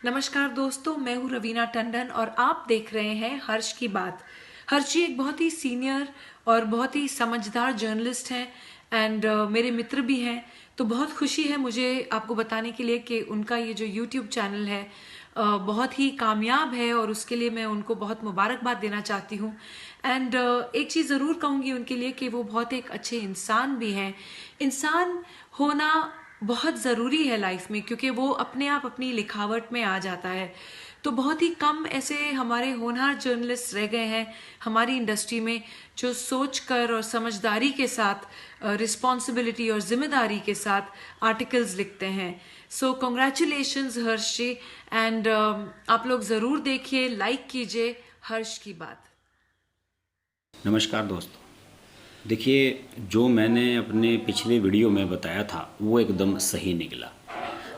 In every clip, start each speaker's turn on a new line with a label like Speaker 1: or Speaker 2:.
Speaker 1: नमस्कार दोस्तों, मैं हूँ रवीना टंडन और आप देख रहे हैं हर्ष की बात। हर्ष जी एक बहुत ही सीनियर और बहुत ही समझदार जर्नलिस्ट हैं एंड मेरे मित्र भी हैं। तो बहुत खुशी है मुझे आपको बताने के लिए कि उनका ये जो यूट्यूब चैनल है बहुत ही कामयाब है और उसके लिए मैं उनको बहुत मुबारकबाद देना चाहती हूँ। एंड एक चीज़ ज़रूर कहूँगी उनके लिए कि वो बहुत एक अच्छे इंसान भी हैं। इंसान होना बहुत ज़रूरी है लाइफ में, क्योंकि वो अपने आप अपनी लिखावट में आ जाता है। तो बहुत ही कम ऐसे हमारे होनहार जर्नलिस्ट रह गए हैं हमारी इंडस्ट्री में जो सोच कर और समझदारी के साथ, रिस्पॉन्सिबिलिटी और जिम्मेदारी के साथ आर्टिकल्स लिखते हैं। सो कॉन्ग्रेचुलेशंस हर्ष जी। एंड आप लोग ज़रूर देखिए, लाइक कीजिए हर्ष की बात।
Speaker 2: नमस्कार दोस्तों। देखिए, जो मैंने अपने पिछले वीडियो में बताया था वो एकदम सही निकला।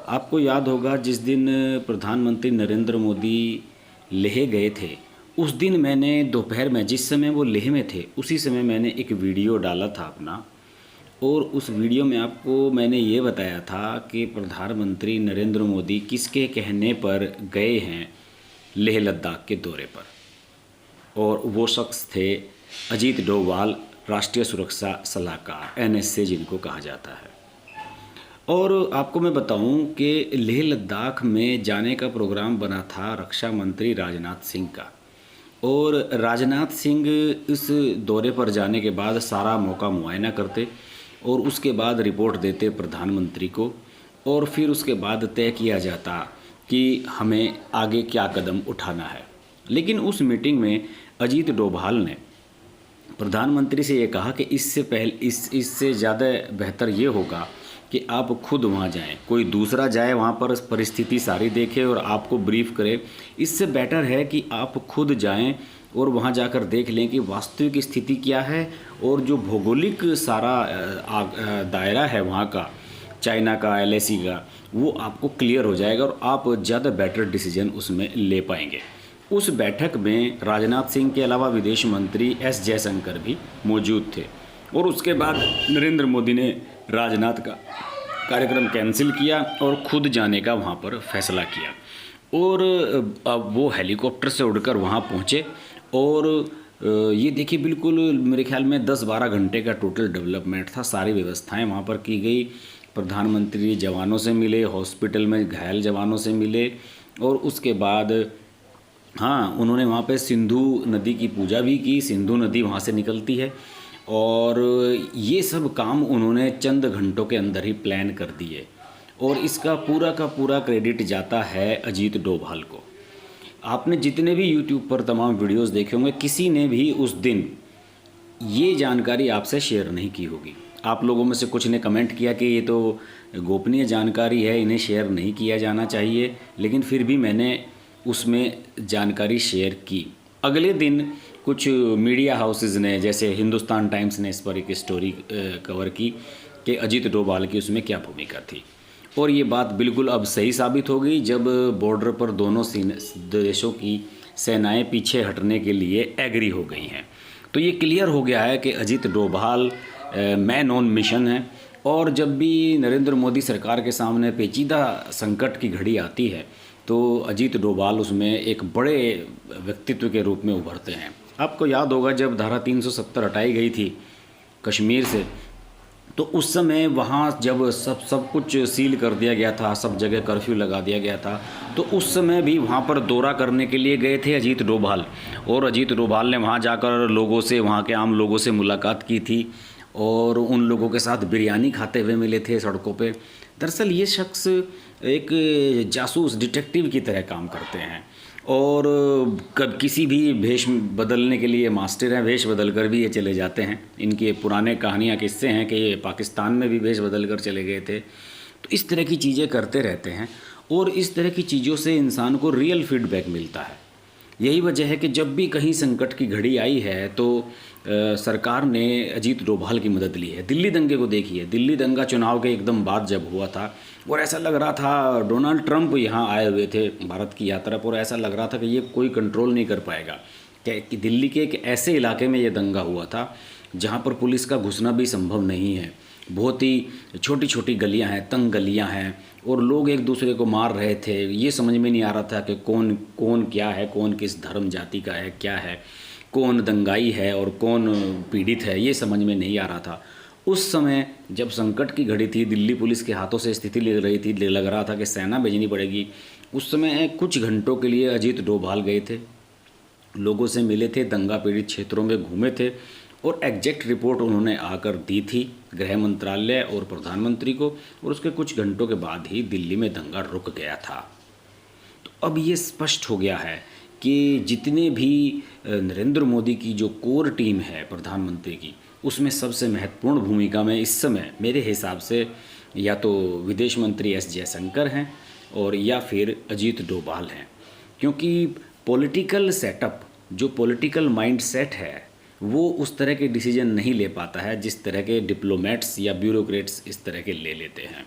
Speaker 2: आपको याद होगा जिस दिन प्रधानमंत्री नरेंद्र मोदी लेह गए थे, उस दिन मैंने दोपहर में, जिस समय वो लेह में थे उसी समय मैंने एक वीडियो डाला था अपना। और उस वीडियो में आपको मैंने ये बताया था कि प्रधानमंत्री नरेंद्र मोदी किसके कहने पर गए हैं लेह लद्दाख के दौरे पर। और वो शख्स थे अजीत डोभाल, राष्ट्रीय सुरक्षा सलाहकार, एनएसए जिनको कहा जाता है। और आपको मैं बताऊं कि लेह लद्दाख में जाने का प्रोग्राम बना था रक्षा मंत्री राजनाथ सिंह का। और राजनाथ सिंह इस दौरे पर जाने के बाद सारा मौका मुआयना करते और उसके बाद रिपोर्ट देते प्रधानमंत्री को, और फिर उसके बाद तय किया जाता कि हमें आगे क्या कदम उठाना है। लेकिन उस मीटिंग में अजीत डोभाल ने प्रधानमंत्री से ये कहा कि इससे ज़्यादा बेहतर ये होगा कि आप खुद वहाँ जाएं, कोई दूसरा जाए वहाँ पर परिस्थिति सारी देखे और आपको ब्रीफ करे। इससे बेटर है कि आप खुद जाएं और वहाँ जाकर देख लें कि वास्तविक स्थिति क्या है, और जो भौगोलिक सारा दायरा है वहाँ का, चाइना का, एलएसी का, वो आपको क्लियर हो जाएगा और आप ज़्यादा बेटर डिसीजन उसमें ले पाएंगे। उस बैठक में राजनाथ सिंह के अलावा विदेश मंत्री एस जयशंकर भी मौजूद थे। और उसके बाद नरेंद्र मोदी ने राजनाथ का कार्यक्रम कैंसिल किया और खुद जाने का वहाँ पर फैसला किया। और अब वो हेलीकॉप्टर से उड़कर वहाँ पहुँचे। और ये देखिए, बिल्कुल मेरे ख्याल में 10-12 घंटे का टोटल डेवलपमेंट था। सारी व्यवस्थाएं वहाँ पर की गई। प्रधानमंत्री जवानों से मिले, हॉस्पिटल में घायल जवानों से मिले, और उसके बाद हाँ, उन्होंने वहाँ पे सिंधु नदी की पूजा भी की। सिंधु नदी वहाँ से निकलती है। और ये सब काम उन्होंने चंद घंटों के अंदर ही प्लान कर दिए। और इसका पूरा का पूरा क्रेडिट जाता है अजीत डोभाल को। आपने जितने भी यूट्यूब पर तमाम वीडियोस देखे होंगे, किसी ने भी उस दिन ये जानकारी आपसे शेयर नहीं की होगी। आप लोगों में से कुछ ने कमेंट किया कि ये तो गोपनीय जानकारी है, इन्हें शेयर नहीं किया जाना चाहिए, लेकिन फिर भी मैंने उसमें जानकारी शेयर की। अगले दिन कुछ मीडिया हाउसेस ने, जैसे हिंदुस्तान टाइम्स ने इस पर एक स्टोरी कवर की कि अजीत डोभाल की उसमें क्या भूमिका थी। और ये बात बिल्कुल अब सही साबित हो गई जब बॉर्डर पर दोनों देशों की सेनाएं पीछे हटने के लिए एग्री हो गई हैं। तो ये क्लियर हो गया है कि Ajit Doval man on mission है। और जब भी नरेंद्र मोदी सरकार के सामने पेचीदा संकट की घड़ी आती है तो अजीत डोभाल उसमें एक बड़े व्यक्तित्व के रूप में उभरते हैं। आपको याद होगा जब धारा 370 हटाई गई थी कश्मीर से, तो उस समय वहाँ जब सब कुछ सील कर दिया गया था, सब जगह कर्फ्यू लगा दिया गया था, तो उस समय भी वहाँ पर दौरा करने के लिए गए थे अजीत डोभाल। और अजीत डोभाल ने वहाँ जाकर लोगों से, वहाँ के आम लोगों से मुलाकात की थी और उन लोगों के साथ बिरयानी खाते हुए मिले थे सड़कों पे। दरअसल ये शख्स एक जासूस, डिटेक्टिव की तरह काम करते हैं और कब किसी भी भेष बदलने के लिए मास्टर हैं। भेष बदल कर भी ये चले जाते हैं। इनके पुराने कहानियाँ, किस्से हैं कि ये पाकिस्तान में भी भेष बदल कर चले गए थे। तो इस तरह की चीज़ें करते रहते हैं और इस तरह की चीज़ों से इंसान को रियल फीडबैक मिलता है। यही वजह है कि जब भी कहीं संकट की घड़ी आई है तो सरकार ने अजीत डोभाल की मदद ली है। दिल्ली दंगे को देखिए, दिल्ली दंगा चुनाव के एकदम बाद जब हुआ था और ऐसा लग रहा था डोनाल्ड ट्रंप यहाँ आए हुए थे भारत की यात्रा पर, ऐसा लग रहा था कि ये कोई कंट्रोल नहीं कर पाएगा। कि दिल्ली के एक ऐसे इलाके में ये दंगा हुआ था जहाँ पर पुलिस का घुसना भी संभव नहीं है बहुत ही छोटी छोटी गलियां हैं, तंग गलियां हैं, और लोग एक दूसरे को मार रहे थे। ये समझ में नहीं आ रहा था कि कौन कौन क्या है, कौन किस धर्म जाति का है, क्या है, कौन दंगाई है और कौन पीड़ित है, ये समझ में नहीं आ रहा था। उस समय जब संकट की घड़ी थी, दिल्ली पुलिस के हाथों से स्थिति लग रही थी, लग रहा था कि सेना भेजनी पड़ेगी, उस समय कुछ घंटों के लिए अजीत डोभाल गए थे, लोगों से मिले थे, दंगा पीड़ित क्षेत्रों में घूमे थे, और एग्जैक्ट रिपोर्ट उन्होंने आकर दी थी गृह मंत्रालय और प्रधानमंत्री को, और उसके कुछ घंटों के बाद ही दिल्ली में दंगा रुक गया था। तो अब ये स्पष्ट हो गया है कि जितने भी नरेंद्र मोदी की जो कोर टीम है प्रधानमंत्री की, उसमें सबसे महत्वपूर्ण भूमिका में इस समय मेरे हिसाब से या तो विदेश मंत्री एस जयशंकर हैं और या फिर अजीत डोभाल हैं। क्योंकि पॉलिटिकल सेटअप, जो पॉलिटिकल माइंडसेट है, वो उस तरह के डिसीजन नहीं ले पाता है जिस तरह के डिप्लोमेट्स या ब्यूरोक्रेट्स इस तरह के ले लेते हैं।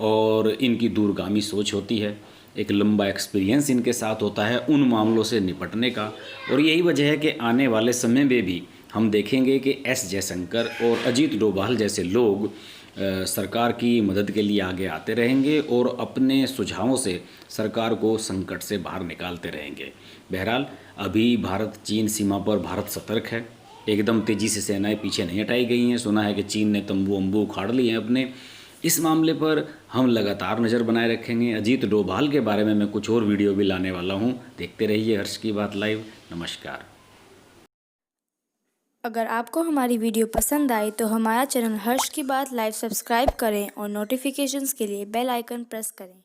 Speaker 2: और इनकी दूरगामी सोच होती है, एक लंबा एक्सपीरियंस इनके साथ होता है उन मामलों से निपटने का। और यही वजह है कि आने वाले समय में भी हम देखेंगे कि एस जयशंकर और अजीत डोभाल जैसे लोग सरकार की मदद के लिए आगे आते रहेंगे और अपने सुझावों से सरकार को संकट से बाहर निकालते रहेंगे। बहरहाल अभी भारत चीन सीमा पर भारत सतर्क है, एकदम तेज़ी से सेनाएं पीछे नहीं हटाई गई हैं। सुना है कि चीन ने तंबू अम्बू उखाड़ लिए हैं अपने। इस मामले पर हम लगातार नज़र बनाए रखेंगे। अजीत डोभाल के बारे में मैं कुछ और वीडियो भी लाने वाला हूं। देखते रहिए हर्ष की बात लाइव। नमस्कार।
Speaker 3: अगर आपको हमारी वीडियो पसंद आई तो हमारा चैनल हर्ष की बात लाइव सब्सक्राइब करें और नोटिफिकेशंस के लिए बेल आइकन प्रेस करें।